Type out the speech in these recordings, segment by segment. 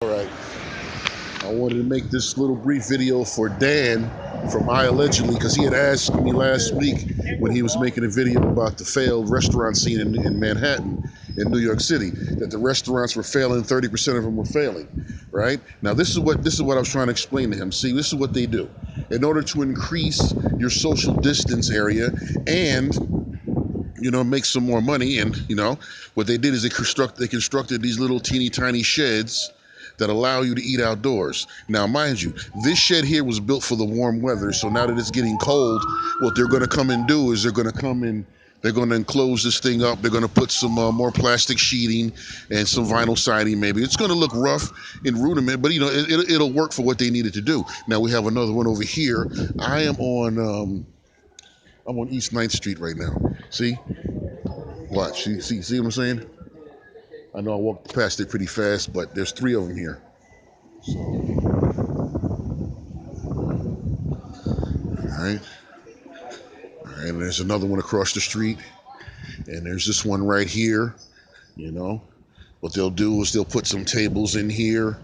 All right, I wanted to make this little brief video for Dan from I Allegedly because he had asked me last week when he was making a video about the failed restaurant scene in Manhattan, in New York City, that the restaurants were failing, 30% of them were failing, right? Now this is what I was trying to explain to him. See, this is what they do. In order to increase your social distance area and make some more money. And what they did is they constructed these little teeny tiny sheds that allow you to eat outdoors. Now, mind you, this shed here was built for the warm weather. So now that it's getting cold, what they're going to come and do is they're going to enclose this thing up. They're going to put some more plastic sheeting and some vinyl siding. Maybe it's going to look rough in rudiment, but it'll work for what they needed to do. Now we have another one over here. I'm on East 9th Street right now. See? Watch. See what I'm saying? I know I walked past it pretty fast, but there's three of them here. So, all right. All right, and there's another one across the street. And there's this one right here, What they'll do is they'll put some tables in here,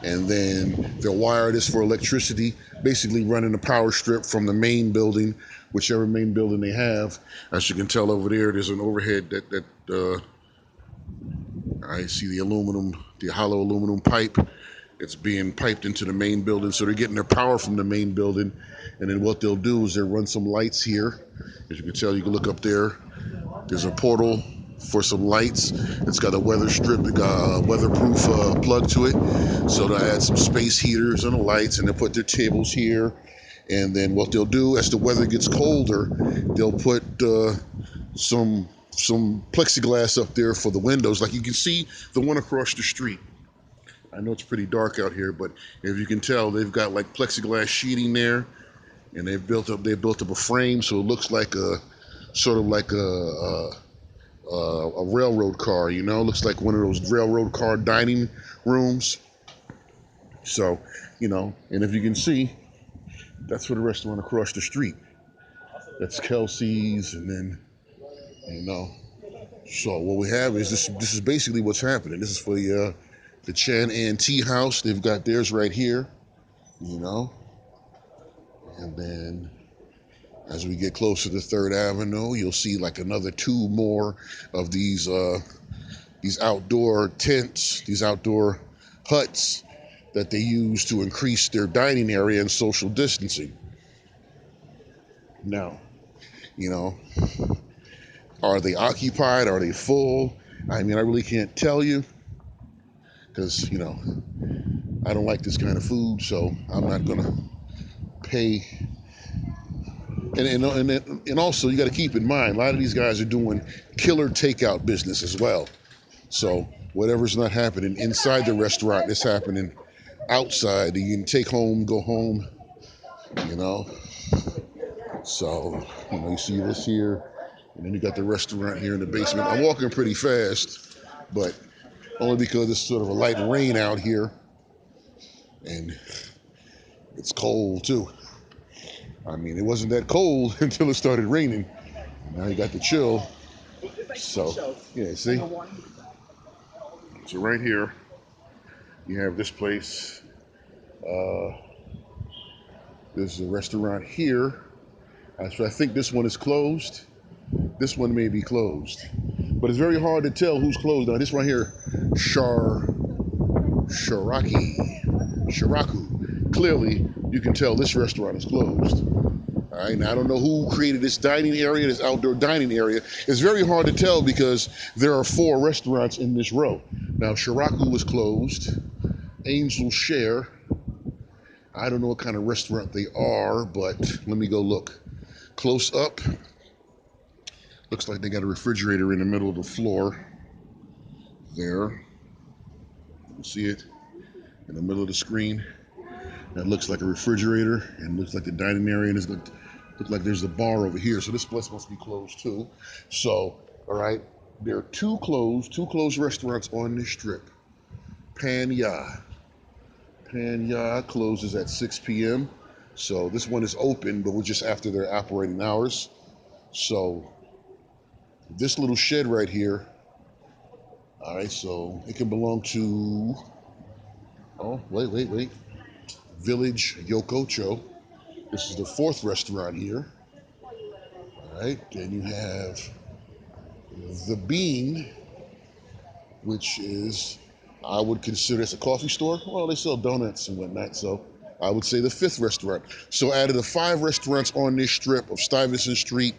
and then they'll wire this for electricity, basically running a power strip from the main building, whichever main building they have. As you can tell over there's an overhead I see the hollow aluminum pipe. It's being piped into the main building, so they're getting their power from the main building. And then what they'll do is they'll run some lights here. As you can tell, you can look up there. There's a portal for some lights. It's got a weather strip, weatherproof plug to it. So they'll add some space heaters and the lights, and they'll put their tables here. And then what they'll do, as the weather gets colder, they'll put some plexiglass up there for the windows. Like you can see the one across the street. I know it's pretty dark out here, but if you can tell, they've got like plexiglass sheeting there, and they built up a frame so it looks like a sort of like a railroad car. Looks like one of those railroad car dining rooms. So, and if you can see, that's for the restaurant across the street. That's Kelsey's, and then So what we have is this. This is basically what's happening. This is for the Chan and Tea House. They've got theirs right here, and then as we get closer to 3rd Avenue, you'll see like another two more of these outdoor tents, these outdoor huts that they use to increase their dining area and social distancing. Now, are they occupied? Are they full? I mean, I really can't tell you because, I don't like this kind of food, so I'm not going to pay. And also, you got to keep in mind, a lot of these guys are doing killer takeout business as well. So whatever's not happening inside the restaurant is happening outside. You can take home, go home, So, you see this here, and then you got the restaurant here in the basement. I'm walking pretty fast, but only because it's sort of a light rain out here, and it's cold too. I mean, it wasn't that cold until it started raining. Now you got the chill. So, yeah, see? So right here, you have this place. There's a restaurant here. So I think this one is closed. This one may be closed. But it's very hard to tell who's closed. Now, this right here, Shiraku. Clearly, you can tell this restaurant is closed. All right, now I don't know who created this dining area, this outdoor dining area. It's very hard to tell because there are 4 restaurants in this row. Now, Shiraku was closed. Angel Share. I don't know what kind of restaurant they are, but let me go look. Close up. Looks like they got a refrigerator in the middle of the floor. There. You see it in the middle of the screen. That looks like a refrigerator, and looks like the dining area, and looks like there's a bar over here. So this place must be closed too. So, all right, there are two closed restaurants on this strip. Pan Ya closes at 6 p.m. So this one is open, but we're just after their operating hours. So this little shed right here, all right, so it can belong to Oh, wait. Village Yokocho. This is the fourth restaurant here. All right, then you have the Bean, which is, I would consider it's a coffee store. Well, they sell donuts and whatnot, so I would say the fifth restaurant. So out of the 5 restaurants on this strip of Stuyvesant Street,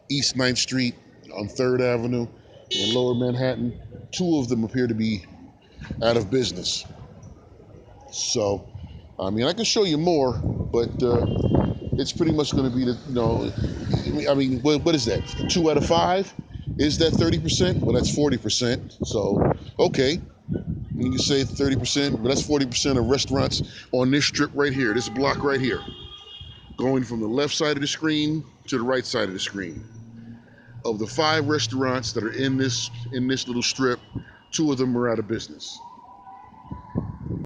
East 9th Street, on 3rd Avenue, and Lower Manhattan, 2 of them appear to be out of business. So, I mean, I can show you more, but it's pretty much going to be the, I mean, what is that? 2 out of 5? Is that 30%? Well, that's 40%. So, okay. You can say 30%, but that's 40% of restaurants on this strip right here, this block right here, going from the left side of the screen to the right side of the screen. Of the 5 restaurants that are in this little strip, 2 of them are out of business.